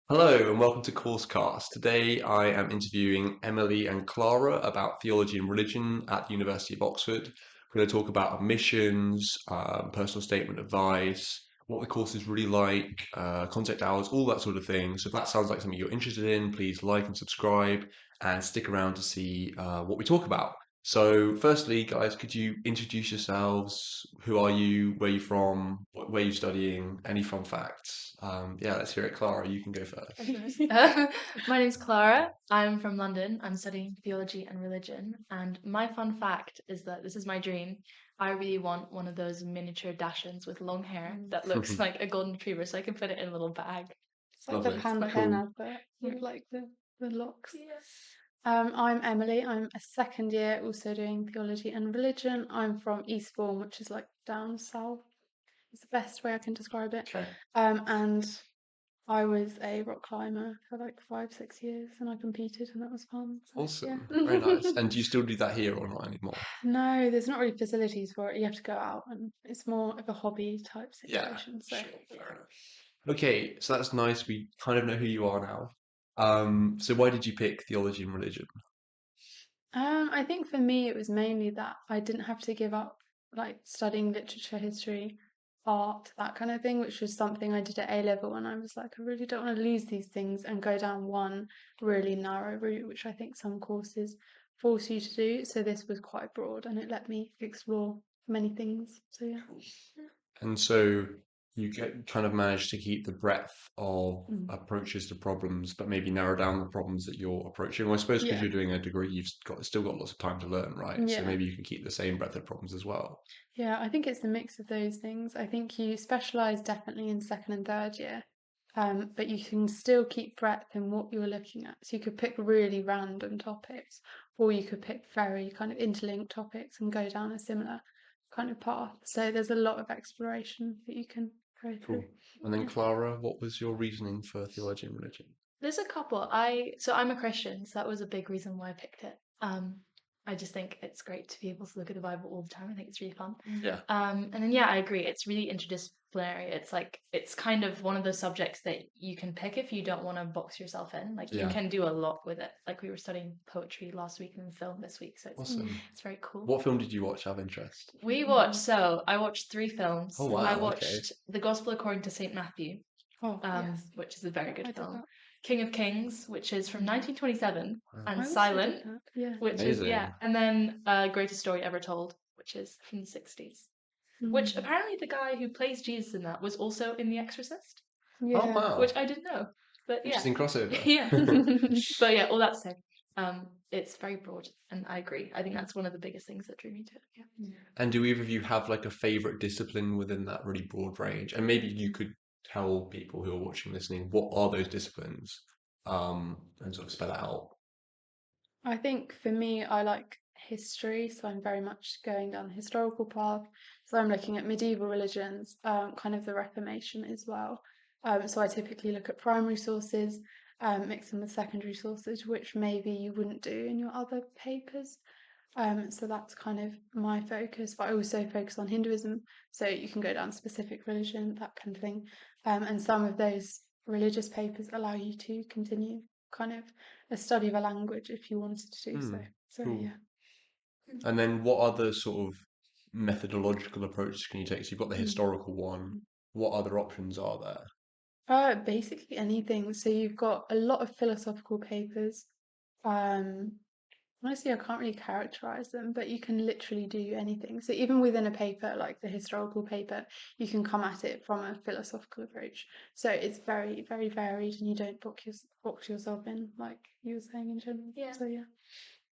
Hello and welcome to Coursecast. Today I am interviewing Emily and Clara about theology and religion at the University of Oxford. We're going to talk about admissions, personal statement advice, what the course is really like, contact hours, all that sort of thing. So if that sounds like something you're interested in, please like and subscribe and stick around to see what we talk about. So firstly, guys, could you introduce yourselves? Who are you? Where are you from? Where are you studying? Any fun facts? Yeah, let's hear it. Clara, you can go first. My name's Clara. I'm from London. I'm studying theology and religion. And my fun fact is that this is my dream. I really want one of those miniature Dachshunds with long hair that looks like a golden retriever, so I can put it in a little bag. It's like the Lovely. pan quite pen Cool. advert with like the locks. Yes. I'm Emily. I'm a second year, also doing theology and religion. I'm from Eastbourne, which is like down south. It's the best way I can describe it. Okay. And I was a rock climber for like 5, 6 years, and I competed, and that was fun. So Awesome. Very nice. yeah. And do you still do that here or not anymore? No, there's not really facilities for it. You have to go out, and it's more of a hobby type Yeah, situation. So sure. Fair enough. Okay, so that's nice. We kind of know who you are now. So why did you pick theology and religion? I think for me it was mainly that I didn't have to give up like studying literature, history, art, that kind of thing, which was something I did at A level, and I was like, I really don't want to lose these things and go down one really narrow route, which I think some courses force you to do. So this was quite broad, and it let me explore many things. So yeah. And so you kind of managed to keep the breadth of Mm. approaches to problems, but maybe narrow down the problems that you're approaching. Well, I suppose because Yeah, you're doing a degree, you've still got lots of time to learn, right? So yeah. maybe you can keep the same breadth of problems as well. Yeah, I think it's a mix of those things. I think you specialize definitely in second and third year, but you can still keep breadth in what you're looking at. So you could pick really random topics, or you could pick very kind of interlinked topics and go down a similar kind of path. So there's a lot of exploration that you can go through. Cool. And then Yeah. Clara, what was your reasoning for theology and religion? There's a couple. I'm a Christian, so that was a big reason why I picked it. I just think it's great to be able to look at the Bible all the time. I think it's really fun. Yeah. And then yeah, I agree. It's really interdisciplinary. It's kind of one of those subjects that you can pick if you don't want to box yourself in. Like you Yeah. can do a lot with it. Like we were studying poetry last week and film this week, so Awesome. it's very cool. What film did you watch out of interest? I watched three films. Oh I wow, okay. watched The Gospel According to St. Matthew, Oh, yes. which is a very I good did film. that. King of Kings, which is from 1927, Wow. and I also did Silent, that. Yeah. which is yeah, Amazing. and then Greatest Story Ever Told, which is from the 60s. Which Mm. apparently the guy who plays Jesus in that was also in The Exorcist, Oh Yeah. which wow. I didn't know. But yeah, Interesting crossover. yeah. But yeah, all that to say, it's very broad, and I agree. I think that's one of the biggest things that drew me to it. Yeah. And do either of you have like a favorite discipline within that really broad range? And maybe you could tell people who are watching, listening, what are those disciplines? And sort of spell it out. I think for me, I like history, so I'm very much going down the historical path. So I'm looking at medieval religions, kind of the Reformation as well. So I typically look at primary sources, mix them with secondary sources, which maybe you wouldn't do in your other papers. So that's kind of my focus, but I also focus on Hinduism, so you can go down specific religion, that kind of thing. And some of those religious papers allow you to continue kind of a study of a language if you wanted to do so. Hmm, So cool. yeah. And then what other sort of methodological approaches can you take? So you've got the Mm. historical one. What other options are there? Basically anything. So you've got a lot of philosophical papers. Um, Honestly, I can't really characterize them, but you can literally do anything. So even within a paper, like the historical paper, you can come at it from a philosophical approach. So it's very, very varied, and you don't box yourself in, like you were saying in general. Yeah. So yeah,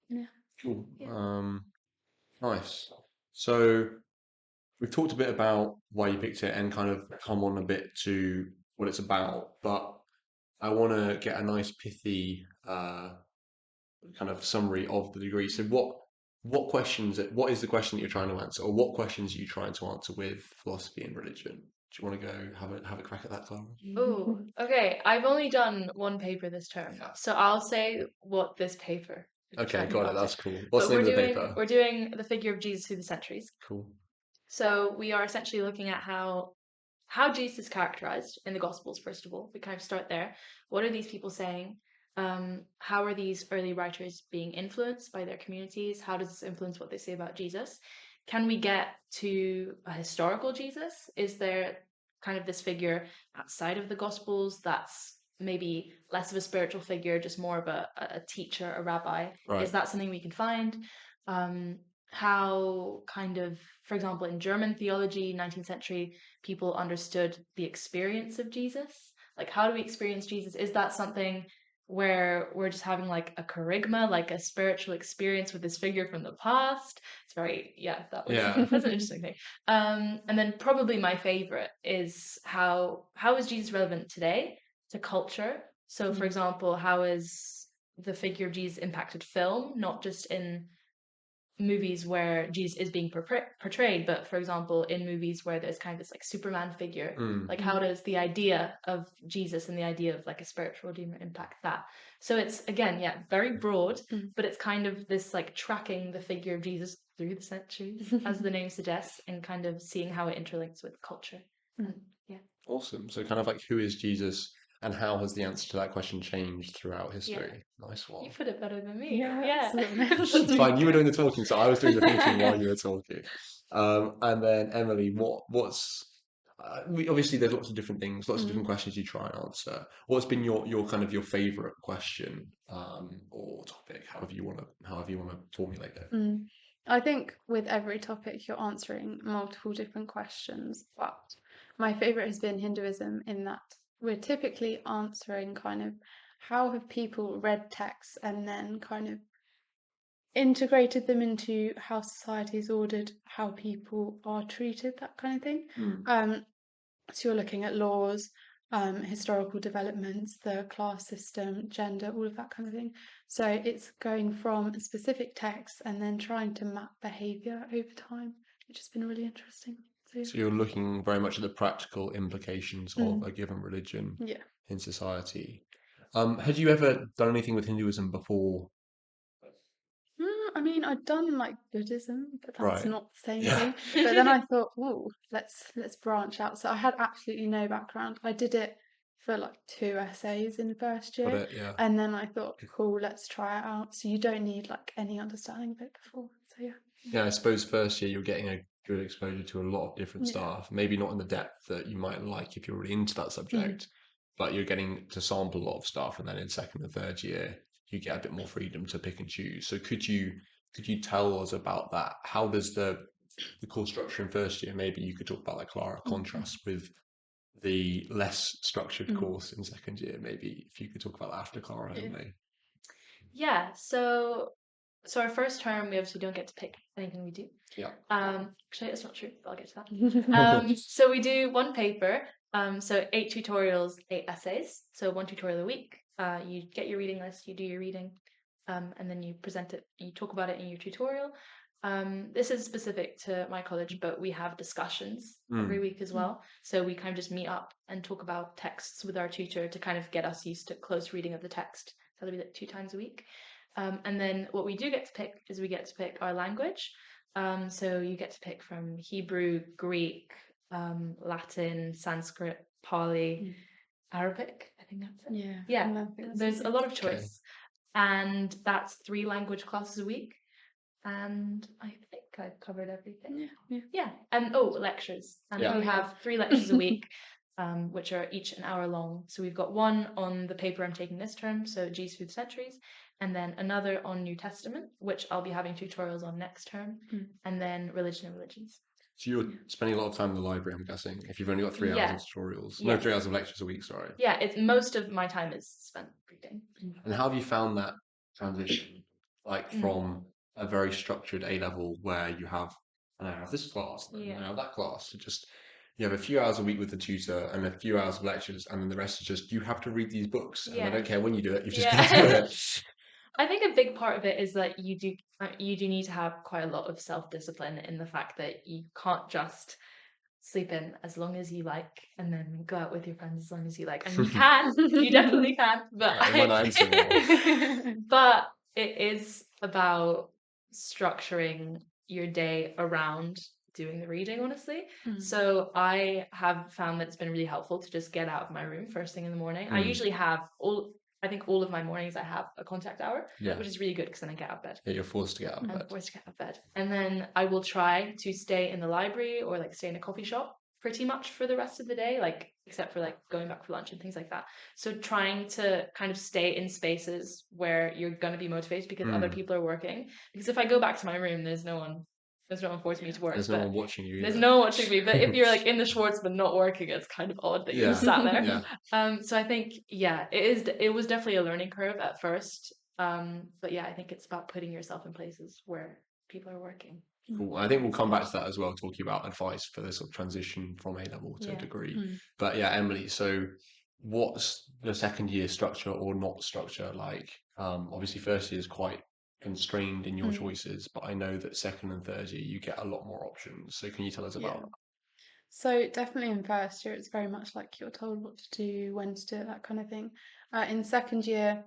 yeah. Cool. Yeah. Nice. So we've talked a bit about why you picked it and kind of come on a bit to what it's about, but I want to get a nice pithy kind of summary of the degree. So what is the question that you're trying to answer, or what questions are you trying to answer with philosophy and religion? Do you want to go have a crack at that, Clara? Oh, okay. I've only done one paper this term, Yeah. so I'll say what this paper is Okay, trying got to it. answer. That's cool. What's But the name of the paper? we're doing the figure of Jesus through the centuries. Cool. So we are essentially looking at how Jesus is characterized in the Gospels, first of all. We kind of start there. What are these people saying? How are these early writers being influenced by their communities? How does this influence what they say about Jesus? Can we get to a historical Jesus? Is there kind of this figure outside of the Gospels that's maybe less of a spiritual figure, just more of a teacher, a rabbi? Right. Is that something we can find? How kind of, for example, in German theology, 19th century, people understood the experience of Jesus. Like, how do we experience Jesus? Is that something where we're just having like a charisma, like a spiritual experience with this figure from the past? It's very, yeah, Yeah. that's an interesting thing. And then probably my favorite is how is Jesus relevant today to culture? So, for example, how is the figure of Jesus impacted film, not just in movies where Jesus is being portrayed, but for example, in movies where there's kind of this like Superman figure, Mm. like how does the idea of Jesus and the idea of like a spiritual redeemer impact that? So it's again, yeah, very broad, but it's kind of this like tracking the figure of Jesus through the centuries, as the name suggests, and kind of seeing how it interlinks with culture. And, yeah. Awesome. So kind of like, who is Jesus, and how has the answer to that question changed throughout history? Nice one. You put it better than me. Yeah, Yeah. It's fine. You were doing the talking, so I was doing the thinking while you were talking. And then Emily, what's obviously there's lots of different things, lots of different questions you try and answer. What's been your kind of your favorite question or topic, however you want to formulate it? I think with every topic you're answering multiple different questions, but my favorite has been Hinduism in that we're typically answering kind of how have people read texts and then kind of integrated them into how society is ordered, how people are treated, that kind of thing. So you're looking at laws, historical developments, the class system, gender, all of that kind of thing. So it's going from specific texts and then trying to map behaviour over time, which has been really interesting. So you're looking very much at the practical implications of a given religion Yeah. in society. Had you ever done anything with Hinduism before? I mean, I'd done like Buddhism, but that's Right. not the same Yeah. thing. But then I thought, oh, let's branch out. So I had absolutely no background. I did it for like 2 essays in the first Got year, it. Yeah. and then I thought, cool, let's try it out. So you don't need like any understanding of it before. So yeah. Yeah, I suppose first year you're getting a good exposure to a lot of different Yeah. stuff. Maybe not in the depth that you might like if you're really into that subject, but you're getting to sample a lot of stuff. And then in second and third year, you get a bit more freedom to pick and choose. So could you tell us about that? How does the course structure in first year? Maybe you could talk about, like, Clara, contrast with the less structured course in second year. Maybe if you could talk about that after Clara, Emily. Yeah, so our first term we obviously don't get to pick anything we do. Yeah. Actually that's not true, but I'll get to that. So we do one paper, so 8 tutorials, 8 essays, so 1 tutorial a week. You get your reading list, you do your reading, and then you present it, you talk about it in your tutorial. This is specific to my college, but we have discussions every week as well. So we kind of just meet up and talk about texts with our tutor to kind of get us used to close reading of the text. So that'll be like 2 times a week. And then what we do get to pick is we get to pick our language. So you get to pick from Hebrew, Greek, Latin, Sanskrit, Pali, Arabic. I think that's it. Yeah. Yeah, And I think that's there's a lot of Okay. choice. And that's 3 language classes a week. And I think I've covered everything. Yeah. And lectures. And Yeah. we have 3 lectures a week, which are each an hour long. So we've got one on the paper I'm taking this term, so Jesus through the centuries, and then another on New Testament, which I'll be having tutorials on next term, and then religion and religions. So you're spending a lot of time in the library, I'm guessing, if you've only got 3 hours of tutorials. No, Yeah. 3 hours of lectures a week, sorry. Yeah, it's most of my time is spent reading. And how have you found that transition, like from a very structured A level where you have, I have this class, and I have that class, to just you have a few hours a week with the tutor and a few hours of lectures, and then the rest is just you have to read these books, and I don't care when you do it, you just got to do it. I think a big part of it is that you do need to have quite a lot of self-discipline in the fact that you can't just sleep in as long as you like and then go out with your friends as long as you like. I mean, you can, you definitely can, but but it is about structuring your day around doing the reading, honestly. Mm. So I have found that it's been really helpful to just get out of my room first thing in the morning. I usually have I think all of my mornings I have a contact hour, Yeah. which is really good because then I get out of bed. Yeah, you're forced to get out of I'm bed. forced to get out of bed. And then I will try to stay in the library or like stay in a coffee shop pretty much for the rest of the day, like except for like going back for lunch and things like that. So trying to kind of stay in spaces where you're gonna be motivated because other people are working. Because if I go back to my room, there's no one forcing me to work. There's no one watching you There's either. no one watching me. But if you're like in the Schwartz but not working, it's kind of odd that you just sat there. Yeah. So I think it was definitely a learning curve at first. But yeah, I think it's about putting yourself in places where people are working. Cool. I think we'll come back to that as well, talking about advice for the sort of transition from A level to a degree. But yeah, Emily, so what's the second year structure or not structure like? Obviously, first year is quite constrained in your choices, but I know that second and third year you get a lot more options. So can you tell us about that? So definitely in first year, it's very much like you're told what to do, when to do it, that kind of thing. In second year,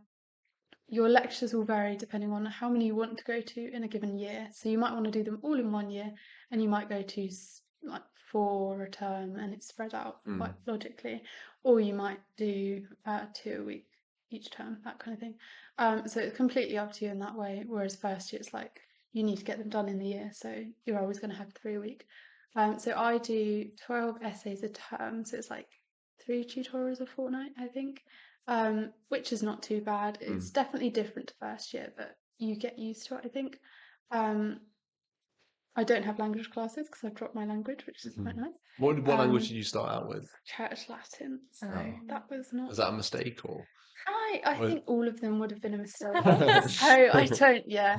your lectures will vary depending on how many you want to go to in a given year. So you might want to do them all in one year, and you might go to like 4 a term, and it's spread out quite logically, or you might do 2 a week each term, that kind of thing. So it's completely up to you in that way. Whereas first year, it's like you need to get them done in the year, so you're always going to have 3 a week. So I do 12 essays a term, so it's like 3 tutorials a fortnight, I think. Which is not too bad. It's definitely different to first year, but you get used to it, I think. I don't have language classes because I've dropped my language, which is quite nice. What language did you start out with? Church Latin. So that was Was not. that a mistake or? I think all of them would have been a mistake. So I don't. Yeah,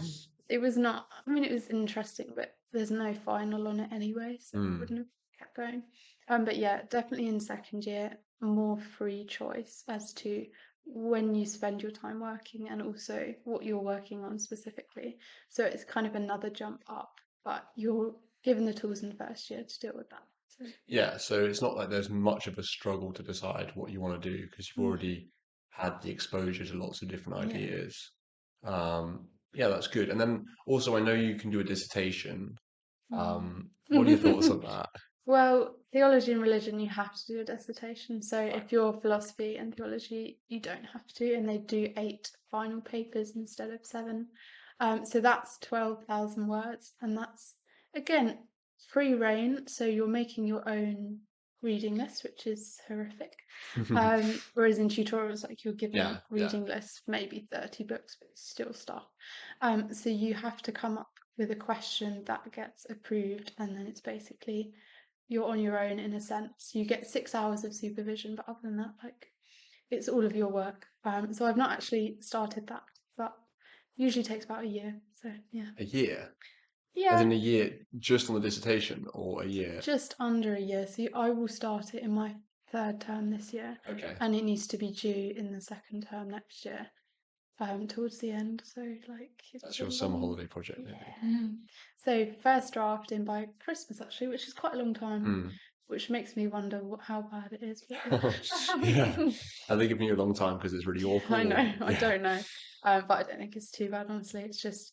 it was not. I mean, it was interesting, but there's no final on it anyway, so I wouldn't have kept going. But yeah, definitely in second year, more free choice as to when you spend your time working and also what you're working on specifically. So it's kind of another jump up, but you're given the tools in the first year to deal with that. So. Yeah, so it's not like there's much of a struggle to decide what you want to do because you've already had the exposure to lots of different ideas. Yeah, that's good. And then also, I know you can do a dissertation. What are your thoughts on that? Well, theology and religion, you have to do a dissertation. So if you're philosophy and theology, you don't have to, and they do 8 final papers instead of 7. So that's 12,000 words, and that's again free reign. So you're making your own reading list, which is horrific. Whereas in tutorials, like you're given reading lists, maybe 30 books, but it's still stuff. So you have to come up with a question that gets approved, and then it's basically you're on your own in a sense. You get 6 hours of supervision, but other than that, like it's all of your work. So I've not actually started that, but usually takes about a year. So yeah. A year? Yeah. As in a year just on the dissertation or a year? Just under a year. So I will start it in my 3rd term this year. Okay. And it needs to be due in the 2nd term next year. Towards the end. So like That's your summer holiday project, maybe. So first draft in by Christmas actually, which is quite a long time. Which makes me wonder how bad it is. Yeah, have they given you a long time because it's really awful? I know, I don't know. But I don't think it's too bad, honestly. It's just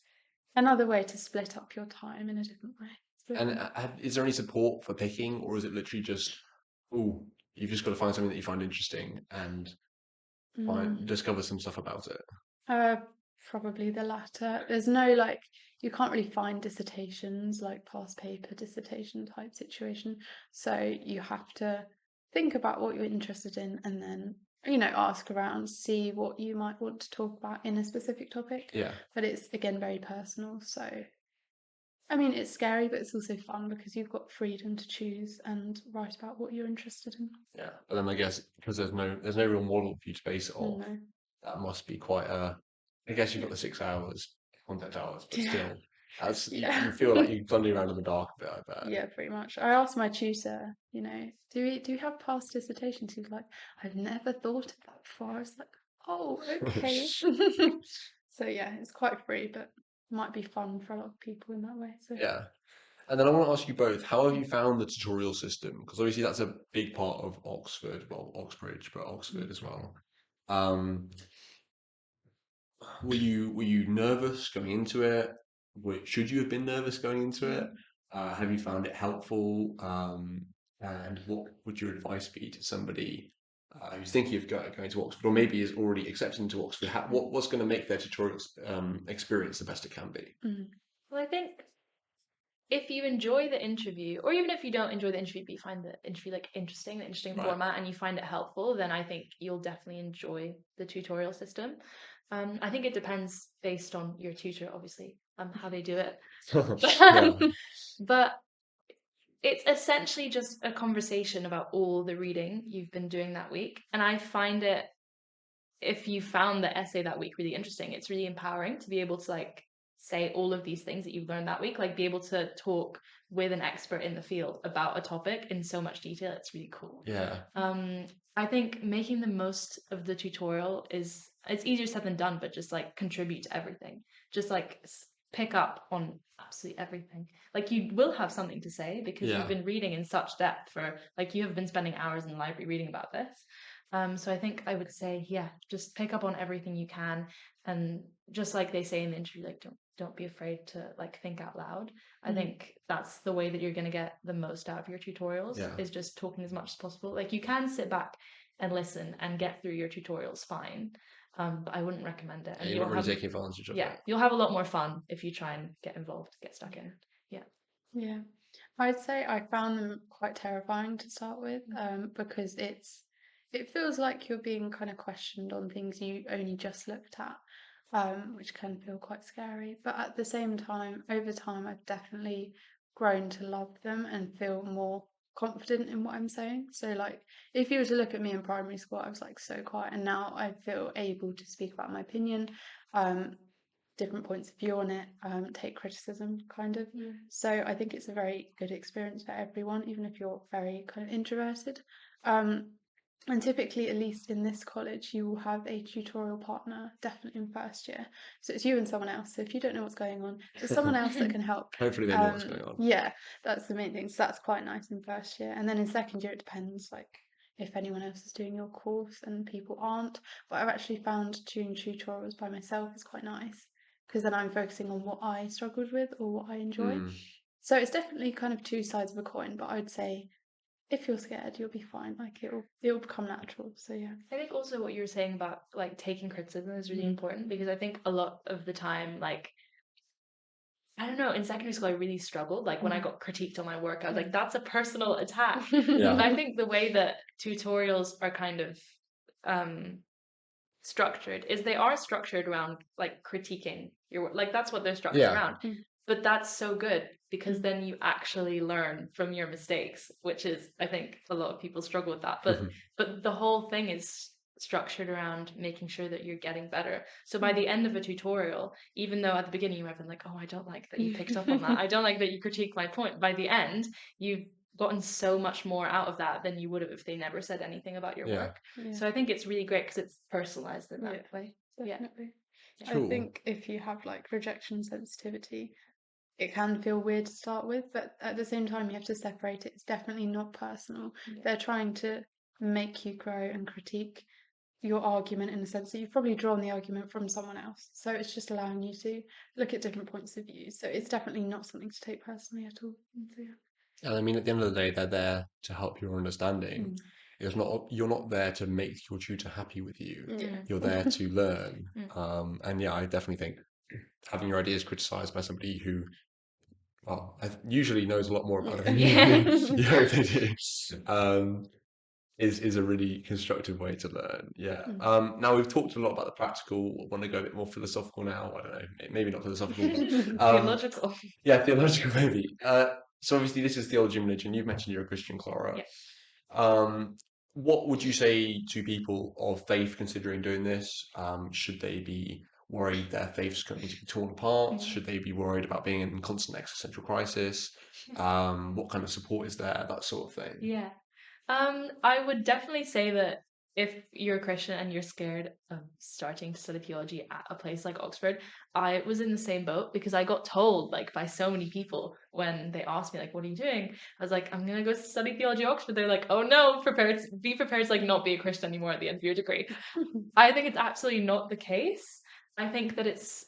another way to split up your time in a different way. So, And is there any support for picking, or is it literally just, oh, you've just got to find something that you find interesting and discover some stuff about it? Probably the latter. There's no like, you can't really find dissertations like past paper dissertation type situation. So you have to think about what you're interested in and then, ask around, see what you might want to talk about in a specific topic. Yeah. But it's again very personal. So, I mean, it's scary, but it's also fun because you've got freedom to choose and write about what you're interested in. Yeah, but then I guess because there's no real model for you to base it off, No. that must be quite a. I guess you've got the 6 hours, contact hours, but still, that's you feel like you're blundering around in the dark a bit, I bet. Yeah, pretty much. I asked my tutor, do we have past dissertations? He was like, I've never thought of that before. I was like, oh, okay. So yeah, it's quite free, but might be fun for a lot of people in that way. So Yeah. And then I want to ask you both, how have you found the tutorial system? Because obviously that's a big part of Oxford, well, Oxbridge, but Oxford as well. Were you nervous going into it? Should you have been nervous going into it? Have you found it helpful? And what would your advice be to somebody who's thinking of going to Oxford, or maybe is already accepted into Oxford? What's going to make their tutorial experience the best it can be? Well, I think if you enjoy the interview, or even if you don't enjoy the interview, but you find the interview like interesting, the interesting Right. format, and you find it helpful, then I think you'll definitely enjoy the tutorial system. I think it depends based on your tutor, obviously, how they do it. Yeah. But it's essentially just a conversation about all the reading you've been doing that week. And I find it, if you found the essay that week really interesting, it's really empowering to be able to like say all of these things that you've learned that week, like be able to talk with an expert in the field about a topic in so much detail. It's really cool. Yeah. I think making the most of the tutorial it's easier said than done, but just like contribute to everything. Just like pick up on absolutely everything. Like you will have something to say because Yeah. you've been reading in such depth for like you have been spending hours in the library reading about this. So I think I would say, yeah, just pick up on everything you can, and just like they say in the interview, like don't be afraid to like think out loud. I think that's the way that you're going to get the most out of your tutorials, Yeah. is just talking as much as possible. Like you can sit back and listen and get through your tutorials fine, but I wouldn't recommend it. And you're not really taking advantage of it. You'll have a lot more fun if you try and get involved, get stuck in. Yeah, I'd say I found them quite terrifying to start with, because it feels like you're being kind of questioned on things you only just looked at, which can feel quite scary. But at the same time, over time, I've definitely grown to love them and feel more confident in what I'm saying. So, like, if you were to look at me in primary school, I was like so quiet, and now I feel able to speak about my opinion. Different points of view on it, take criticism kind of. So I think it's a very good experience for everyone, even if you're very kind of introverted. And typically, at least in this college, you will have a tutorial partner, definitely in first year. So it's you and someone else. So if you don't know what's going on, there's someone else that can help. Hopefully they know what's going on. Yeah, that's the main thing. So that's quite nice in first year. And then in second year, it depends, like, if anyone else is doing your course and people aren't. But I've actually found doing tutorials by myself is quite nice, because then I'm focusing on what I struggled with or what I enjoy. So it's definitely kind of two sides of a coin, but I'd say if you're scared, you'll be fine. Like it'll become natural. So yeah. I think also what you were saying about like taking criticism is really important, because I think a lot of the time, like, I don't know, in secondary school I really struggled. Like when I got critiqued on my work, I was like, that's a personal attack. Yeah. But I think the way that tutorials are kind of structured is they are structured around like critiquing your work. Like that's what they're structured Yeah. around. But that's so good, because then you actually learn from your mistakes, which is, I think a lot of people struggle with that. But the whole thing is structured around making sure that you're getting better. So by the end of a tutorial, even though at the beginning you might have been like, oh, I don't like that you picked up on that, I don't like that you critiqued my point, by the end you've gotten so much more out of that than you would have if they never said anything about your work. So I think it's really great because it's personalized in that way. Definitely. Cool. I think if you have like rejection sensitivity, it can feel weird to start with, but at the same time you have to separate it. It's definitely not personal. They're trying to make you grow and critique your argument in the sense that you've probably drawn the argument from someone else. So it's just allowing you to look at different points of view. So it's definitely not something to take personally at all. So, yeah. And I mean, at the end of the day, they're there to help your understanding. You're not there to make your tutor happy with you. You're there to learn. And yeah, I definitely think having your ideas criticized by somebody who, well, usually knows a lot more about it than you hope they do, is a really constructive way to learn. Yeah. Now we've talked a lot about the practical. I want to go a bit more philosophical now. I don't know, maybe not philosophical. Theological. Yeah, theological maybe. So obviously this is theology and religion. You've mentioned you're a Christian, Clara. What would you say to people of faith considering doing this? Should they be worried their faith's going to be torn apart? Should they be worried about being in constant existential crisis? What kind of support is there? That sort of thing. Yeah. I would definitely say that if you're a Christian and you're scared of starting to study theology at a place like Oxford, I was in the same boat, because I got told like by so many people when they asked me like, what are you doing? I was like, I'm gonna go study theology at Oxford. They're like, oh no, be prepared to like not be a Christian anymore at the end of your degree. I think it's absolutely not the case. I think that it's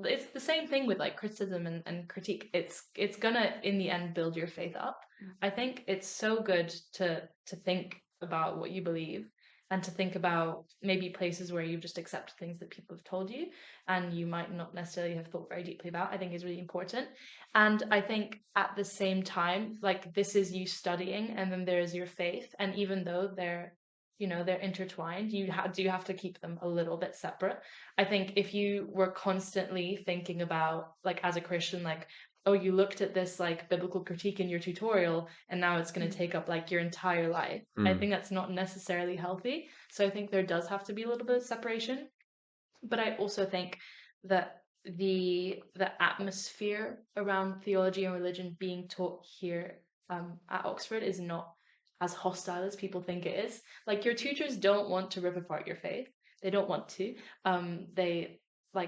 it's the same thing with like criticism and critique. It's gonna in the end build your faith up. I think it's so good to think about what you believe and to think about maybe places where you've just accepted things that people have told you and you might not necessarily have thought very deeply about. I think is really important. And I think at the same time, like this is you studying and then there is your faith. And even though they're intertwined, do have to keep them a little bit separate. I think if you were constantly thinking about, like, as a Christian, like, oh, you looked at this like biblical critique in your tutorial and now it's going to take up like your entire life. I think that's not necessarily healthy. So I think there does have to be a little bit of separation. But I also think that the atmosphere around theology and religion being taught here at Oxford is not as hostile as people think it is. Like your tutors don't want to rip apart your faith. They don't want to.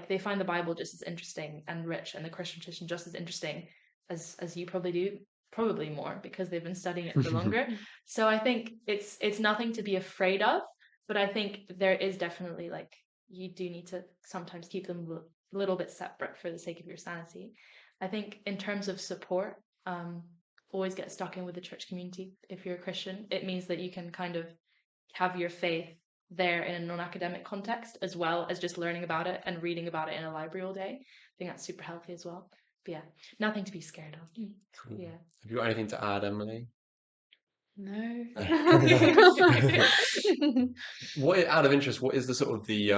They find the Bible just as interesting and rich, and the Christian tradition just as interesting as you probably do, probably more because they've been studying it for longer. So I think it's nothing to be afraid of, but I think there is definitely like you do need to sometimes keep them a little bit separate for the sake of your sanity. I think in terms of support, always get stuck in with the church community if you're a Christian. It means that you can kind of have your faith there in a non-academic context as well as just learning about it and reading about it in a library all day. I think that's super healthy as well. But yeah, nothing to be scared of. Cool. Yeah. Have you got anything to add, Emily? No. Out of interest, what is the sort of the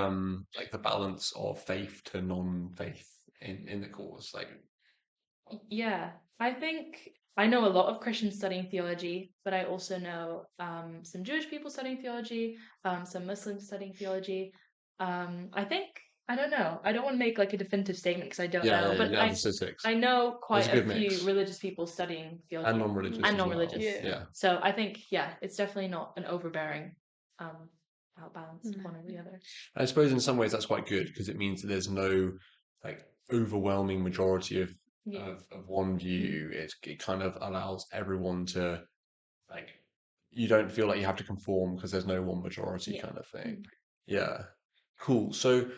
like the balance of faith to non-faith in the course? Like, Yeah, I think I know a lot of Christians studying theology, but I also know some Jewish people studying theology, some Muslims studying theology. I think I don't know. I don't want to make like a definitive statement because I don't yeah, know, yeah, but yeah, the statistics. I know There's quite a a good few mix. religious people studying theology And non-religious and as well. non-religious. Yeah. So I think it's definitely not an overbearing outbalance one or the other. I suppose in some ways that's quite good because it means that there's no like overwhelming majority of Yeah. of one view. It kind of allows everyone to like you don't feel like you have to conform because there's no one majority Yeah. kind of thing. Yeah. Cool. So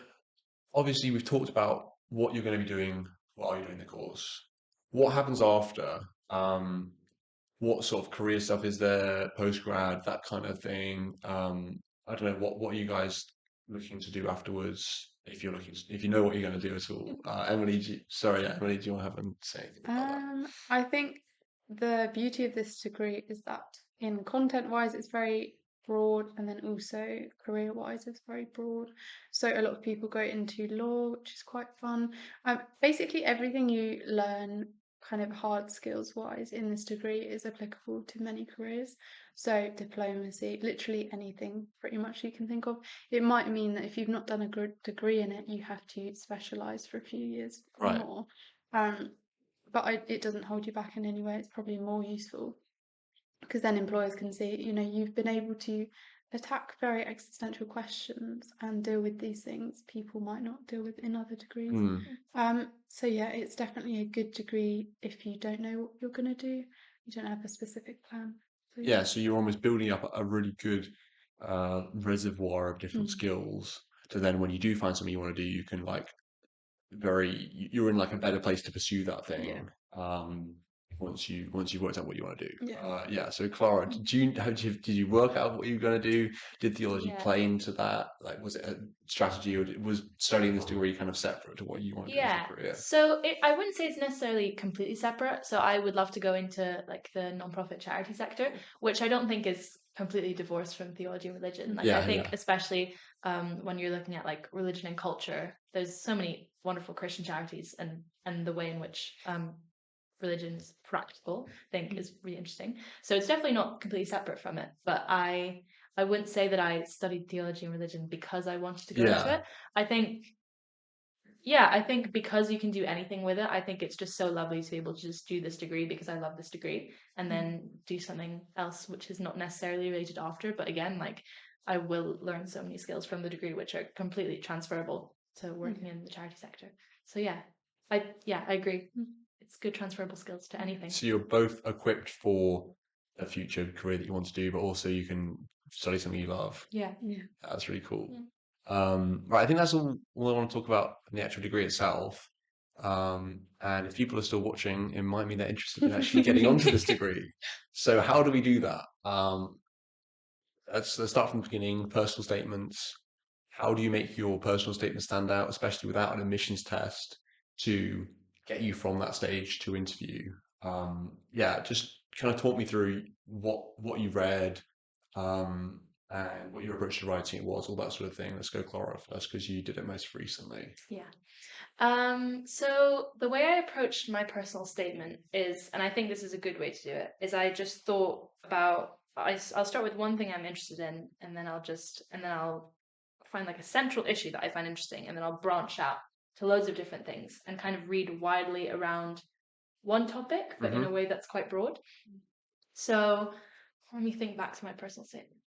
obviously we've talked about what you're going to be doing while you're doing the course. What happens after? What sort of career stuff is there, post grad, that kind of thing? I don't know, what are you guys looking to do afterwards? If you know what you're going to do at all. Emily, Emily, do you want to have a say anything about that? I think the beauty of this degree is that in content-wise, it's very broad, and then also career-wise, it's very broad. So a lot of people go into law, which is quite fun. Basically, everything you learn, kind of hard skills-wise, in this degree is applicable to many careers. So diplomacy, literally anything, pretty much you can think of. It might mean that if you've not done a good degree in it, you have to specialize for a few years or Right. more. But it doesn't hold you back in any way. It's probably more useful because then employers can see, you've been able to attack very existential questions and deal with these things people might not deal with in other degrees. So yeah, it's definitely a good degree if you don't know what you're going to do, you don't have a specific plan. So Yeah, so you're almost building up a really good reservoir of different Mm. skills to then when you do find something you want to do, you can like you're in like a better place to pursue that thing. Once you've worked out what you want to do. Yeah. So Clara, did you work out what you were going to do? Did theology Yeah. play into that? Like, was it a strategy, or was studying this degree kind of separate to what you want to do as Yeah. a career? So I wouldn't say it's necessarily completely separate. So I would love to go into like the nonprofit charity sector, which I don't think is completely divorced from theology and religion. Like I Yeah, think yeah. especially when you're looking at like religion and culture, there's so many wonderful Christian charities and the way in which religion is practical, I think is really interesting. So it's definitely not completely separate from it. But I wouldn't say that I studied theology and religion because I wanted to go into Yeah. it. I think because you can do anything with it, I think it's just so lovely to be able to just do this degree because I love this degree and then do something else which is not necessarily related after. But again, like I will learn so many skills from the degree which are completely transferable to working in the charity sector. So I agree. It's good transferable skills to anything. So you're both equipped for a future career that you want to do, but also you can study something you love. Yeah. Yeah. That's really cool. Right, I think that's all I want to talk about in the actual degree itself. And if people are still watching, it might mean they're interested in actually getting onto this degree. So how do we do that? Let's start from the beginning. Personal statements. How do you make your personal statement stand out, especially without an admissions test, to get you from that stage to interview? Yeah, just kind of talk me through what you read, um, and what your approach to writing was, all that sort of thing. Let's go Clara first because you did it most recently. Yeah. So the way I approached my personal statement is, and I think this is a good way to do it, is I just thought about, I'll start with one thing I'm interested in, and then I'll find like a central issue that I find interesting, and then I'll branch out to loads of different things and kind of read widely around one topic, but in a Hmm. way that's quite broad. So let me think back to my personal statement.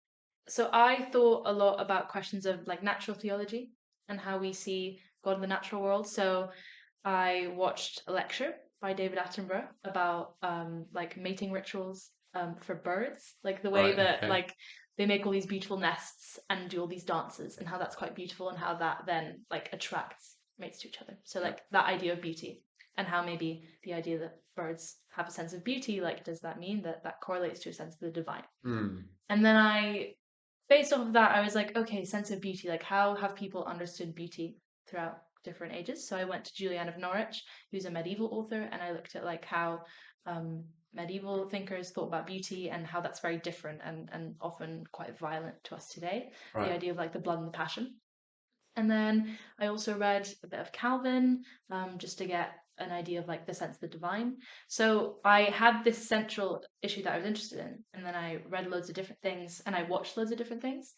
So I thought a lot about questions of like natural theology and how we see God in the natural world. So I watched a lecture by David Attenborough about like mating rituals for birds, like the way Right. that Okay. like they make all these beautiful nests and do all these dances, and how that's quite beautiful, and how that then like attracts mates to each other. So Yeah. like that idea of beauty, and how maybe the idea that birds have a sense of beauty, like does that mean that that correlates to a sense of the divine? Hmm. And then based off of that, I was like, okay, sense of beauty, like how have people understood beauty throughout different ages? So I went to Julian of Norwich, who's a medieval author, and I looked at like how medieval thinkers thought about beauty and how that's very different and often quite violent to us today. The Right. idea of like the blood and the passion. And then I also read a bit of Calvin, just to get an idea of like the sense of the divine. So I had this central issue that I was interested in, and then I read loads of different things and I watched loads of different things.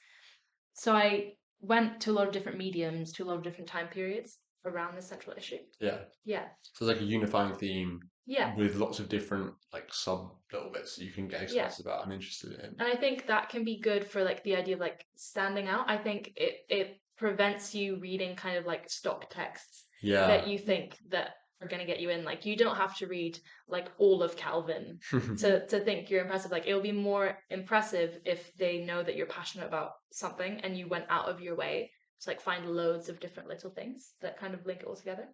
So I went to a lot of different mediums, to a lot of different time periods around this central issue. Yeah. Yeah. So it's like a unifying theme Yeah. with lots of different like sub little bits that you can get Yeah. excited about and interested in. And I think that can be good for like the idea of like standing out. I think it prevents you reading kind of like stock texts that Yeah. you think that are going to get you in. Like you don't have to read like all of Calvin to think you're impressive. Like it'll be more impressive if they know that you're passionate about something and you went out of your way to like find loads of different little things that kind of link it all together.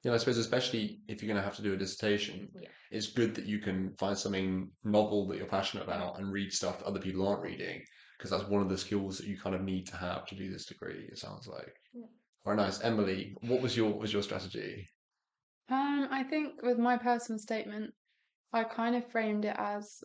I suppose especially if you're going to have to do a dissertation, Yeah. it's good that you can find something novel that you're passionate about and read stuff that other people aren't reading, because that's one of the skills that you kind of need to have to do this degree, it sounds like. Yeah. Very nice. Emily, what was your strategy? I think with my personal statement, I kind of framed it as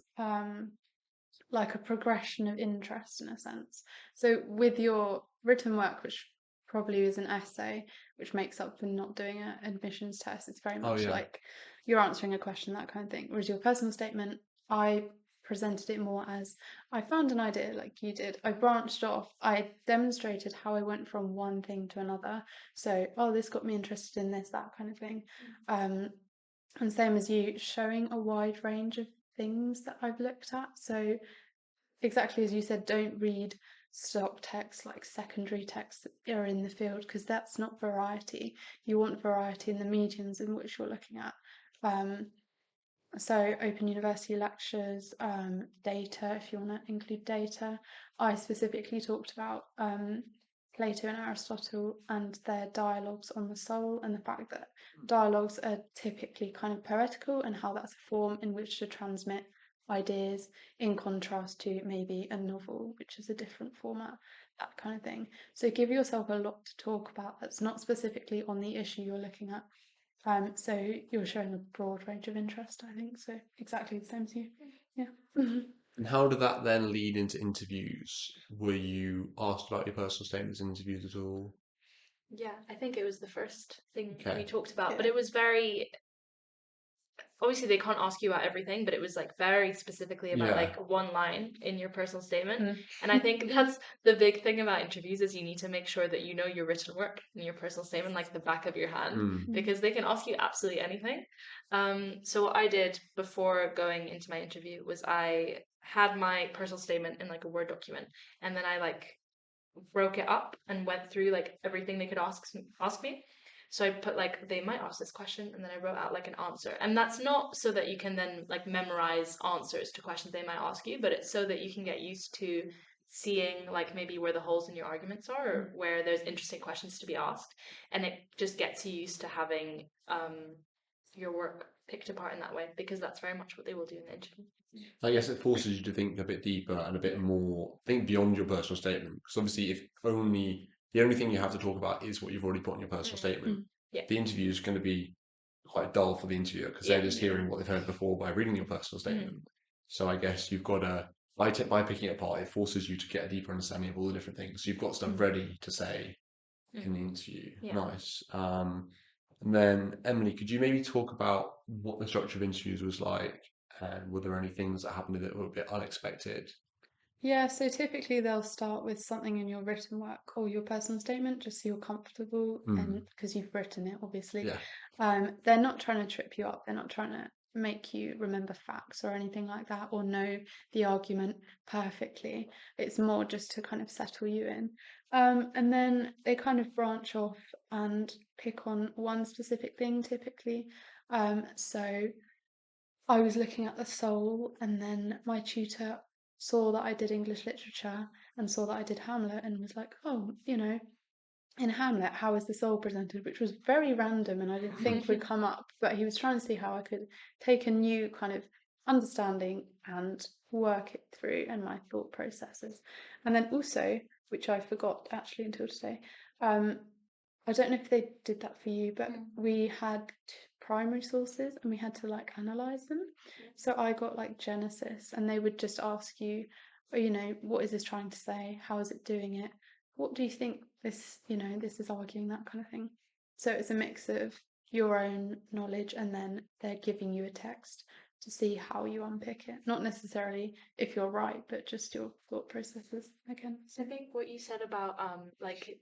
like a progression of interest in a sense. So with your written work, which probably is an essay, which makes up for not doing an admissions test, it's very Oh much yeah. like you're answering a question, that kind of thing. Whereas your personal statement, I presented it more as I found an idea like you did. I branched off. I demonstrated how I went from one thing to another. So, oh, this got me interested in this, that kind of thing. And same as you, showing a wide range of things that I've looked at. So exactly as you said, don't read stock text like secondary texts that are in the field, because that's not variety. You want variety in the mediums in which you're looking at. So open university lectures, data, if you want to include data. I specifically talked about Plato and Aristotle and their dialogues on the soul, and the fact that dialogues are typically kind of poetical, and how that's a form in which to transmit ideas, in contrast to maybe a novel, which is a different format, that kind of thing. So give yourself a lot to talk about that's not specifically on the issue you're looking at. So you're showing a broad range of interest, I think. So exactly the same as you. Yeah. And how did that then lead into interviews? Were you asked about your personal statements in interviews at all? Yeah, I think it was the first thing we Okay. talked about, but Yeah. it was very obviously they can't ask you about everything, but it was like very specifically about Yeah. like one line in your personal statement. Mm. And I think that's the big thing about interviews is you need to make sure that you know your written work and your personal statement like the back of your hand, Mm. because they can ask you absolutely anything. So what I did before going into my interview was I had my personal statement in like a Word document, and then I like broke it up and went through like everything they could ask me. So I put like they might ask this question, and then I wrote out like an answer. And that's not so that you can then like memorize answers to questions they might ask you, but it's so that you can get used to seeing like maybe where the holes in your arguments are, or where there's interesting questions to be asked, and it just gets you used to having your work picked apart in that way, because that's very much what they will do in the interview. I guess it forces you to think a bit deeper and a bit more, think beyond your personal statement. Because obviously, if only the only thing you have to talk about is what you've already put in your personal statement, Yeah. the interview is going to be quite dull for the interviewer because Yeah. they're just hearing what they've heard before by reading your personal statement. So I guess you've got to, by picking it apart, it forces you to get a deeper understanding of all the different things. So you've got stuff ready to say in the interview. Yeah. Nice. And then Emily, could you maybe talk about what the structure of interviews was like, and were there any things that happened that were a bit unexpected? Yeah, so typically they'll start with something in your written work or your personal statement, just so you're comfortable, and because you've written it, obviously. Yeah. They're not trying to trip you up. They're not trying to make you remember facts or anything like that, or know the argument perfectly. It's more just to kind of settle you in. And then they kind of branch off and pick on one specific thing typically. So I was looking at the soul, and then my tutor saw that I did English literature and saw that I did Hamlet and was like, oh, in Hamlet, how is the soul presented? Which was very random and I didn't think would come up, but he was trying to see how I could take a new kind of understanding and work it through and my thought processes. And then also, which I forgot actually until today, I don't know if they did that for you, but we had primary sources and we had to like analyze them. So I got like Genesis, and they would just ask you, what is this trying to say? How is it doing it? What do you think this, this is arguing, that kind of thing. So it's a mix of your own knowledge, and then they're giving you a text to see how you unpick it. Not necessarily if you're right, but just your thought processes again. So I think what you said about like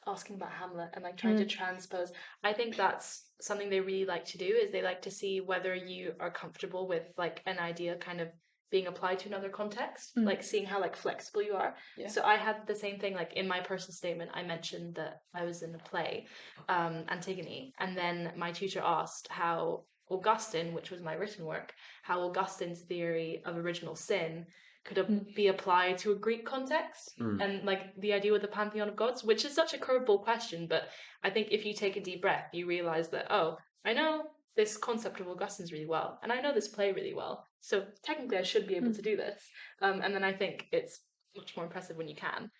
asking about Hamlet and like trying to transpose, I think that's something they really like to do, is they like to see whether you are comfortable with like an idea kind of being applied to another context, like seeing how like flexible you are. Yeah. So I had the same thing, like in my personal statement I mentioned that I was in a play, Antigone, and then my tutor asked how Augustine, which was my written work, how Augustine's theory of original sin could be applied to a Greek context, and like the idea with the pantheon of gods, which is such a curveball question, but I think if you take a deep breath, you realize that, oh, I know this concept of Augustine's really well, and I know this play really well, so technically I should be able to do this. And then I think it's much more impressive when you can.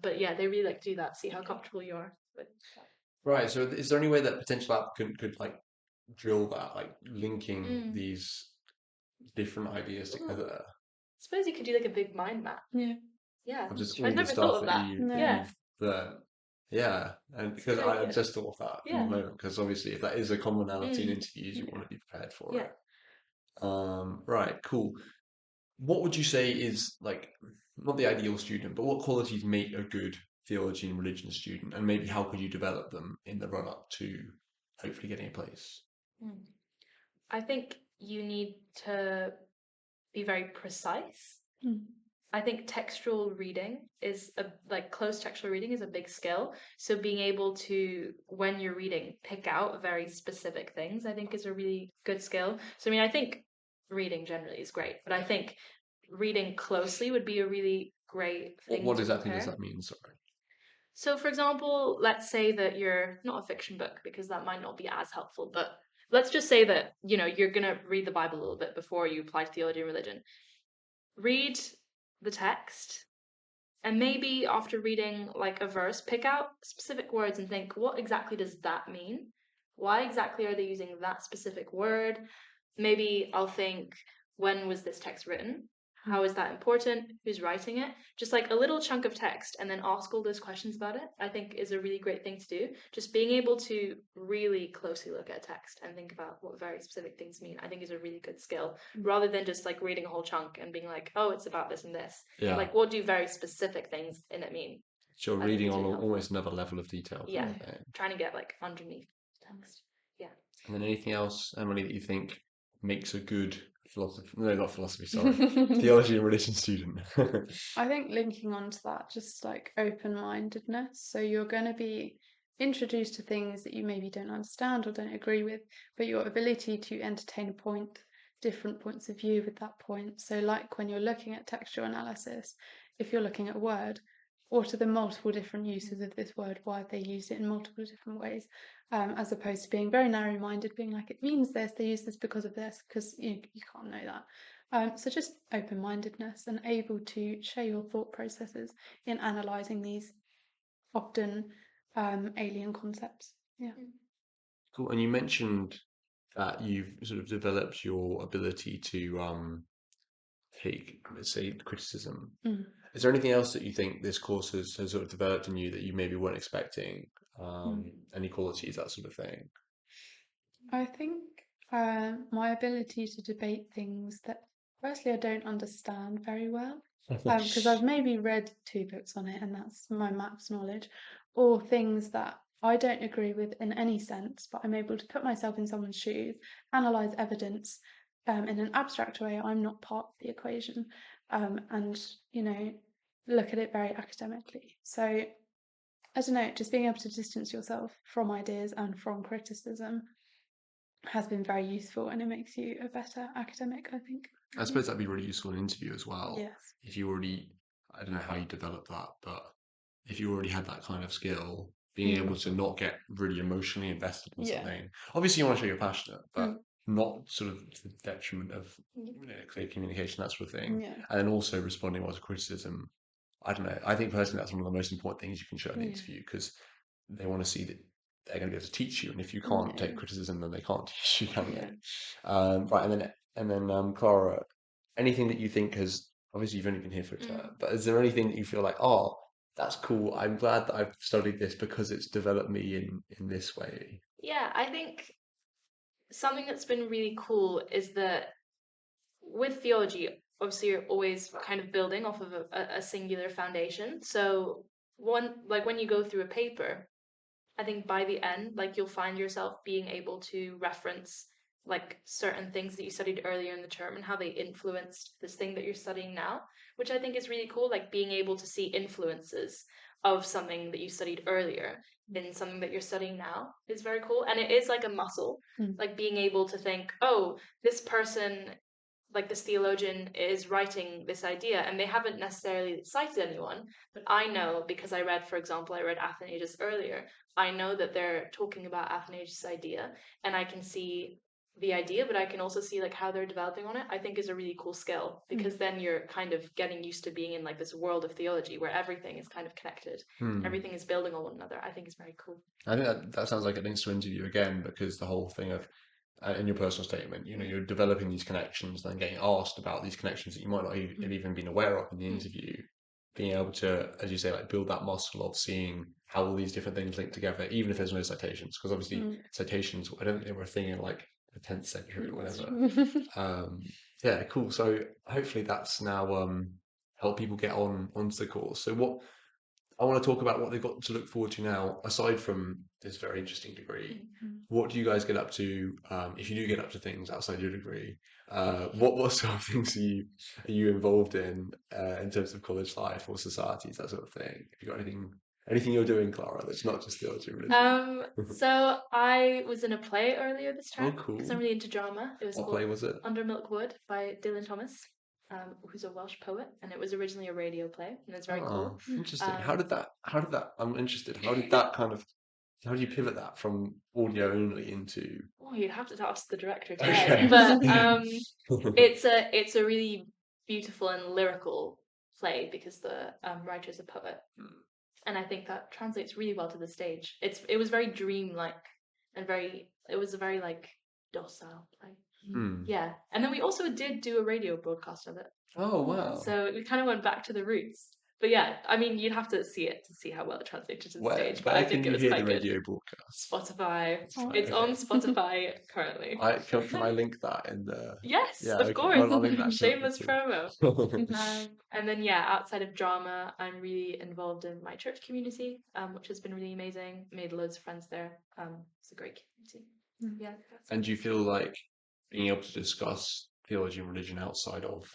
But yeah, they really like to do that, see how comfortable you are with that. Right. So is there any way that potential applicant could like drill that, like linking these different ideas together? I suppose you could do like a big mind map. Yeah. Yeah, Of just I all the never stuff thought of that that. No. you've learned. Yeah, and It's a because good I idea. just thought of that in the Yeah. moment, because obviously if that is a commonality in interviews, you want to be prepared for Yeah. it. Right, cool. What would you say is like not the ideal student, but what qualities make a good theology and religion student, and maybe how could you develop them in the run up to hopefully getting a place? I think you need to be very precise. I think textual reading is close textual reading is a big skill. So being able to, when you're reading, pick out very specific things, I think is a really good skill. So I mean, I think reading generally is great, but I think reading closely would be a really great thing What to exactly does prepare. that mean? Sorry. So, for example, let's say that you're not a fiction book, because that might not be as helpful, but let's just say that, you're going to read the Bible a little bit before you apply to theology and religion. Read the text, and maybe after reading like a verse, pick out specific words and think, what exactly does that mean? Why exactly are they using that specific word? Maybe I'll think, when was this text written? How is that important? Who's writing it? Just like a little chunk of text, and then ask all those questions about it, I think is a really great thing to do. Just being able to really closely look at a text and think about what very specific things mean, I think is a really good skill, rather than just like reading a whole chunk and being like, oh, it's about this and this. Yeah. Like, what do very specific things in it mean? So I think reading it's on really helpful. almost another level of detail. Yeah, kind of thing. trying to get like underneath the text. Yeah. And then anything else, Emily, that you think makes a good philosophy? No, not philosophy. Sorry, theology and religion student. I think linking on to that, just like open-mindedness. So you're going to be introduced to things that you maybe don't understand or don't agree with, but your ability to entertain a point, different points of view with that point. So like when you're looking at textual analysis, if you're looking at a word, what are the multiple different uses of this word? Why have they used it in multiple different ways? As opposed to being very narrow-minded, being like, it means this, they use this because of this, because you can't know that. So just open-mindedness and able to share your thought processes in analysing these often alien concepts. Yeah. Cool. And you mentioned that you've sort of developed your ability to take, let's say, criticism. Mm. Is there anything else that you think this course has sort of developed in you that you maybe weren't expecting? Any qualities, that sort of thing? I think my ability to debate things that firstly I don't understand very well, because I've maybe read 2 books on it and that's my maths knowledge, or things that I don't agree with in any sense, but I'm able to put myself in someone's shoes, analyze evidence in an abstract way. I'm not part of the equation, and look at it very academically. So I don't know, just being able to distance yourself from ideas and from criticism has been very useful, and it makes you a better academic, I think. I suppose that'd be really useful in an interview as well. Yes. If you already, I don't know how you develop that, but if you already had that kind of skill, being able to not get really emotionally invested in Yeah. something. Obviously, you want to show you're passionate, but Mm. not sort of to the detriment of clear communication, that sort of thing. Yeah. And then also responding well to criticism. I don't know. I think personally that's one of the most important things you can show in an Yeah. interview, because they want to see that they're going to be able to teach you, and if you can't take criticism, then they can't teach you, can Yeah. they? Right, and then Clara, anything that you think has, obviously you've only been here for a term, but is there anything that you feel like, oh, that's cool, I'm glad that I've studied this because it's developed me in this way? Yeah, I think something that's been really cool is that with theology, obviously you're always kind of building off of a singular foundation. So when you go through a paper, I think by the end, like you'll find yourself being able to reference like certain things that you studied earlier in the term and how they influenced this thing that you're studying now, which I think is really cool. Like being able to see influences of something that you studied earlier in something that you're studying now is very cool. And it is like a muscle, like being able to think, oh, this person, like this theologian is writing this idea and they haven't necessarily cited anyone, but I know because I read, for example, I read Athanasius earlier, I know that they're talking about Athanasius' idea and I can see the idea, but I can also see like how they're developing on it. I think is a really cool skill, because then you're kind of getting used to being in like this world of theology where everything is kind of connected, everything is building on one another. I think is very cool. I think that sounds like it links to interview again, because the whole thing of in your personal statement, you're developing these connections and then getting asked about these connections that you might not have even been aware of in the interview. Being able to, as you say, like build that muscle of seeing how all these different things link together, even if there's no citations, because obviously citations, I don't think they were a thing in like the 10th century or whatever. Yeah, cool. So hopefully that's now helped people get onto the course. So what I want to talk about what they've got to look forward to now, aside from this very interesting degree. What do you guys get up to, if you do get up to things outside your degree? What sort of things are you involved in terms of college life or societies, that sort of thing? Have you got anything you're doing, Clara, that's not just theology and religion? So I was in a play earlier this term cool. because I'm really into drama. It was What called play was it? Under Milk Wood by Dylan Thomas, who's a Welsh poet, and it was originally a radio play, and it's very cool. Interesting. How did that, I'm interested, how did that kind of, how do you pivot that from audio only into? Oh, you'd have to ask the director Okay. today. But it's a really beautiful and lyrical play because the writer's a poet, and I think that translates really well to the stage. It was very dreamlike and it was a very like docile play. Yeah, and then we also did do a radio broadcast of it. Oh, wow. So we kind of went back to the roots. But yeah, I mean, you'd have to see it to see how well it translated to the stage. But I Where think can it you was hear the quite good. radio broadcast? Spotify. Oh, It's on okay. Spotify currently. Can I link that in the? Yes, Yeah, of okay. course. I'll link that to Shameless too. promo. And then yeah, outside of drama, I'm really involved in my church community, which has been really amazing. Made loads of friends there. It's a great community. Yeah. And do you feel like being able to discuss theology and religion outside of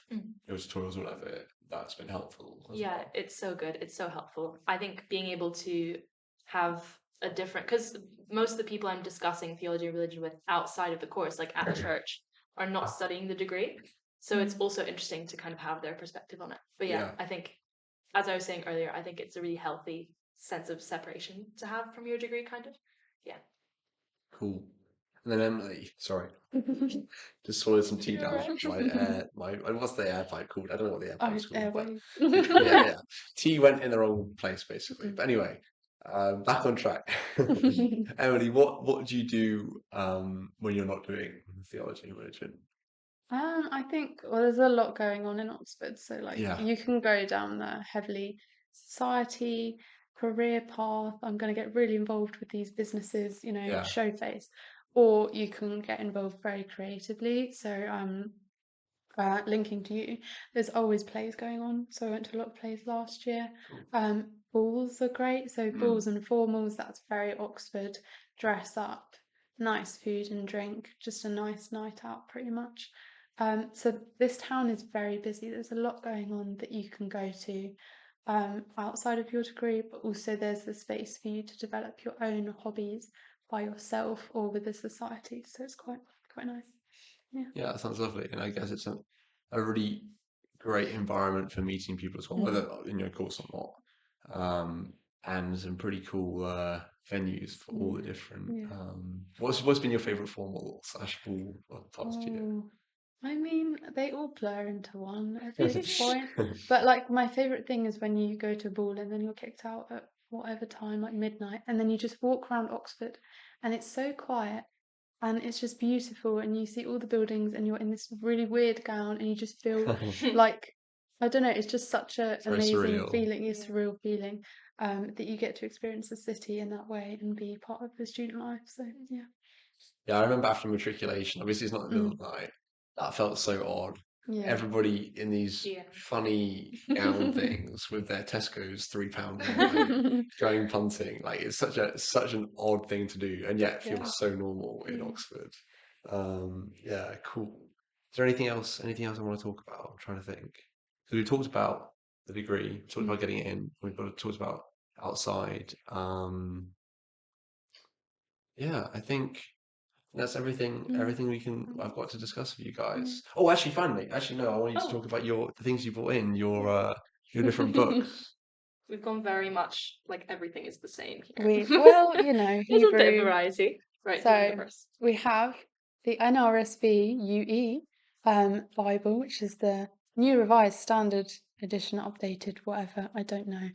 your tutorials or whatever, that's been helpful as Yeah, well? it's so good. It's so helpful. I think being able to have a different, because most of the people I'm discussing theology and religion with outside of the course, like at church, are not studying the degree. So it's also interesting to kind of have their perspective on it. But yeah, Yeah. I think as I was saying earlier, I think it's a really healthy sense of separation to have from your degree, kind of. Yeah. Cool. And then Emily, sorry, just swallowed some tea You're down right. my what's the air pipe called? I don't know what the air Oh, pipe's called, but airways. yeah. Tea went in the wrong place basically. Mm. But anyway, back on track. Emily, what do you do when you're not doing theology and religion? I think, well, there's a lot going on in Oxford, so like Yeah, you can go down the heavily society, career path. I'm going to get really involved with these businesses, yeah. show face, or you can get involved very creatively. So, linking to you, there's always plays going on. So I went to a lot of plays last year. Cool. Balls are great. So Mm. balls and formals, that's very Oxford. Dress up, nice food and drink, just a nice night out, pretty much. So this town is very busy. There's a lot going on that you can go to outside of your degree, but also there's the space for you to develop your own hobbies by yourself or with the society. So it's quite nice. Yeah. Yeah, that sounds lovely. And I guess it's a really great environment for meeting people as well, Mm. whether in your course or not. And some pretty cool venues for all the different. Yeah. What's been your favorite formal / ball of the past year? Oh, I mean, they all blur into one at this point. But like my favorite thing is when you go to a ball and then you're kicked out at whatever time, like midnight, and then you just walk around Oxford and it's so quiet and it's just beautiful and you see all the buildings and you're in this really weird gown and you just feel like, I don't know, it's just such a It's very amazing surreal. feeling, a Yeah. surreal feeling, that you get to experience the city in that way and be part of the student life. So yeah. Yeah, I remember after matriculation, obviously it's not the middle Mm. of the night. That felt so odd. Yeah. Everybody in these Yeah. funny gown things with their Tesco's £3 wine going punting. Like it's such an odd thing to do, and yet it Yeah. feels so normal in Mm. Oxford. Yeah, cool. Is there anything else? Anything else I want to talk about? I'm trying to think. So we talked about the degree, we talked about getting it in, we've talked about outside. Yeah, I think that's everything. Mm. Everything I've got to discuss with you Mm. guys. Oh, actually, finally, no, I want you to Oh. talk about the things you brought in, Yeah. your different books. We've gone very much like everything is the same here. Well, There's a bit of Hebrew. variety. Right, do you want to So go first? we have the NRSV UE Bible, which is the New Revised Standard Edition, updated, whatever. I don't know.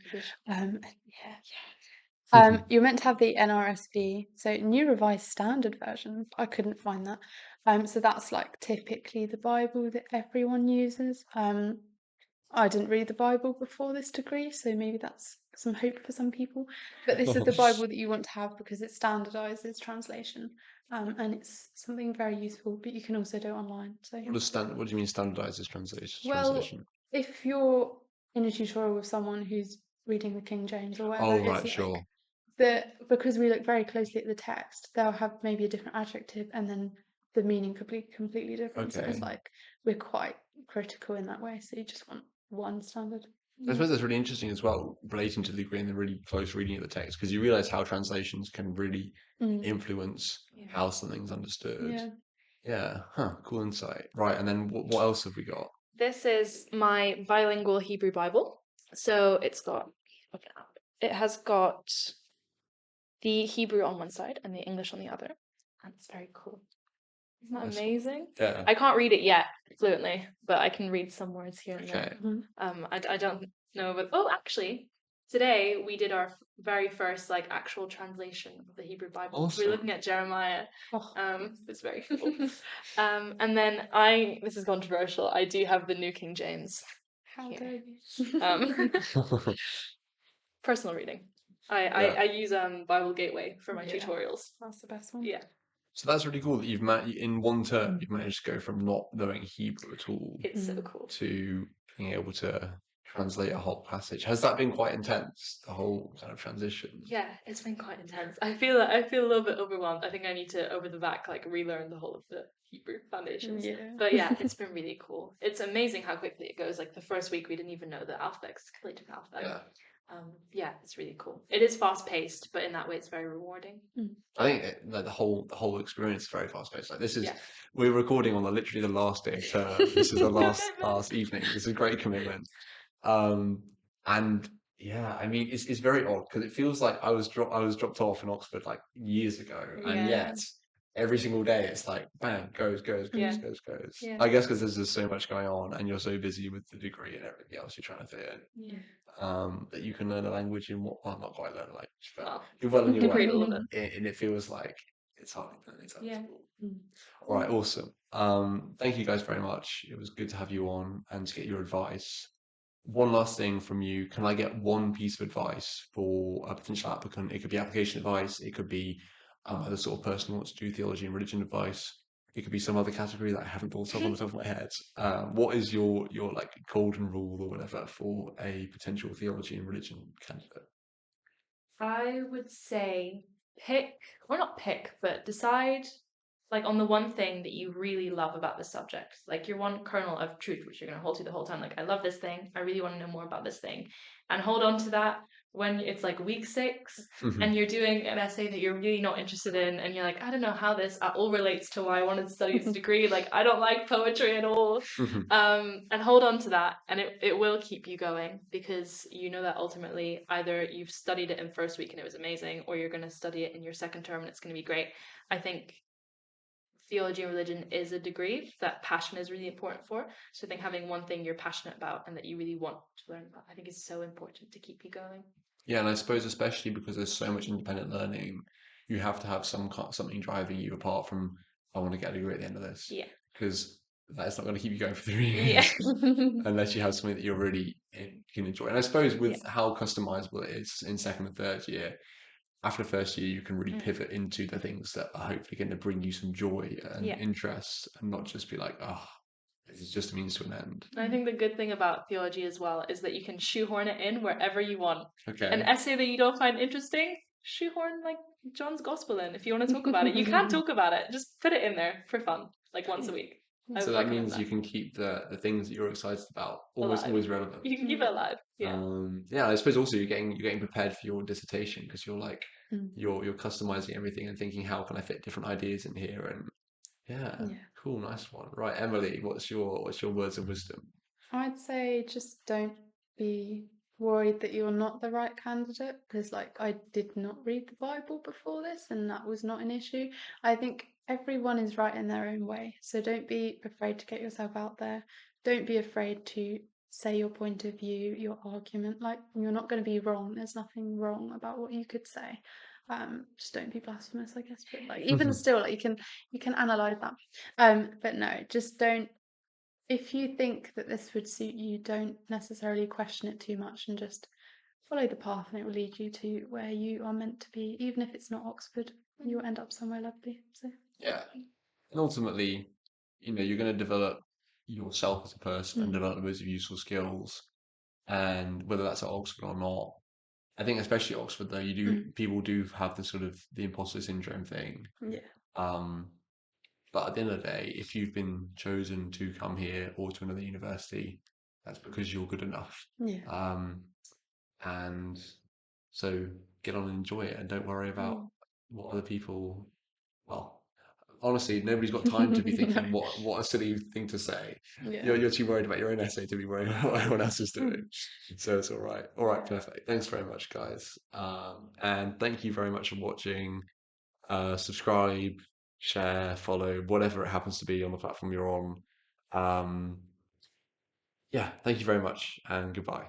Yeah. You're meant to have the NRSV, so New Revised Standard Version. I couldn't find that. So that's like typically the Bible that everyone uses. I didn't read the Bible before this degree, so maybe that's some hope for some people. But this is the Bible that you want to have because it standardizes translation, and it's something very useful. But you can also do it online. So What do you mean standardizes well, translation? if you're in a tutorial with someone who's reading the King James or whatever, Oh, it's right, like sure. because we look very closely at the text, they'll have maybe a different adjective, and then the meaning could be completely different. So it's Okay. like we're quite critical in that way. So you just want one standard. I suppose that's really interesting as well, relating to the degree and the really close reading of the text, because you realize how translations can really Mm. influence Yeah. how something's understood. Yeah. Yeah, cool insight. Right, and then what else have we got? This is my bilingual Hebrew Bible. So it has got the Hebrew on one side and the English on the other. And it's very cool. Isn't that Nice. amazing? Yeah. I can't read it yet fluently, but I can read some words here and Okay. there. I don't know, but actually, today we did our very first like actual translation of the Hebrew Bible. We're Awesome. looking at Jeremiah. Oh. It's very cool. And then this is controversial. I do have the New King James. How here. dare you? Personal reading. Yeah. I use Bible Gateway for my Yeah. tutorials. That's the best one. Yeah. So that's really cool that in one term you've managed to go from not knowing Hebrew at all It's so cool. to being able to translate a whole passage. Has that been quite intense, the whole kind of transition? Yeah, it's been quite intense. I feel a little bit overwhelmed. I think I need to over the back like relearn the whole of the Hebrew foundations. Yeah. But yeah, it's been really cool. It's amazing how quickly it goes. Like the first week we didn't even know the alphabet, completely different alphabet. Yeah. Yeah, it's really cool. It is fast paced, but in that way it's very rewarding. I think like the whole experience is very fast paced. Like this is Yeah. we're recording on literally the last day of term. This is the last evening. This is a great commitment. And yeah, I mean, it's very odd because it feels like I was dropped off in Oxford like years ago, and Yeah. yet every single day it's like bang, Yeah. goes. Yeah. I guess because there's just so much going on, and you're so busy with the degree and everything else you're trying to fit in, Yeah. that you can learn a language in what, well, not quite learn a language, but Well, you're well on your way, read all of it. and it feels like it's hardly done. It's Yeah. all right, awesome. Thank you guys very much. It was good to have you on and to get your advice. One last thing from you. Can I get one piece of advice for a potential applicant? It could be application advice. It could be the sort of person who wants to do theology and religion advice. It could be some other category that I haven't thought of on the top of my head. What is your like golden rule or whatever for a potential theology and religion candidate? I would say pick, or not pick, but decide like on the one thing that you really love about the subject, like your one kernel of truth, which you're going to hold to the whole time. Like, I love this thing. I really want to know more about this thing. And hold on to that when it's like week 6 and you're doing an essay that you're really not interested in. And you're like, I don't know how this at all relates to why I wanted to study this degree. Like, I don't like poetry at all. And hold on to that. And it will keep you going because you know that ultimately either you've studied it in first week and it was amazing, or you're going to study it in your second term and it's going to be great. I think theology and religion is a degree that passion is really important for. So I think having one thing you're passionate about and that you really want to learn about, I think is so important to keep you going. Yeah, and I suppose especially because there's so much independent learning, you have to have something driving you apart from I want to get a degree at the end of this. Yeah. Because that's not going to keep you going for 3 Yeah. years unless you have something that you're really can enjoy. And I suppose with Yeah. how customizable it is in second and third year, after the first year, you can really Mm. pivot into the things that are hopefully going to bring you some joy and Yeah. interest, and not just be like, oh, this is just a means to an end. I think the good thing about theology as well is that you can shoehorn it in wherever you want. An Okay. essay that you don't find interesting, shoehorn like John's Gospel in. If you want to talk about it, you can talk about it. Just put it in there for fun, like once a week. I So would that recommend means that. you can keep the things that you're excited about Alive. always relevant. You can keep it alive. Yeah. Yeah, I suppose also you're getting prepared for your dissertation because you're like Mm. you're customizing everything and thinking how can I fit different ideas in here, and yeah, Yeah. cool, nice one. Right, Emily, what's your words of wisdom? I'd say just don't be worried that you're not the right candidate because, like, I did not read the Bible before this, and that was not an issue. I think everyone is right in their own way, so don't be afraid to get yourself out there. Don't be afraid to say your point of view, your argument. Like, you're not going to be wrong. There's nothing wrong about what you could say. Just don't be blasphemous, I guess. But like, even still, like you can analyze that. But no, just don't. If you think that this would suit you, don't necessarily question it too much and just follow the path and it will lead you to where you are meant to be. Even if it's not Oxford, you'll end up somewhere lovely. So Yeah, and ultimately, you're going to develop yourself as a person and develop those useful skills, and whether that's at Oxford or not. I think especially at Oxford though, people do have the sort of the imposter syndrome thing. yeah. Um, But at the end of the day, if you've been chosen to come here or to another university, that's because you're good enough. Yeah. And so get on and enjoy it, and don't worry about what other people. Well, honestly, nobody's got time to be thinking No. what a silly thing to say. Yeah. You're too worried about your own essay to be worried about what everyone else is doing. So it's all right. All right, perfect. Thanks very much, guys. And thank you very much for watching. Subscribe, share, follow, whatever it happens to be on the platform you're on. Yeah, thank you very much and goodbye.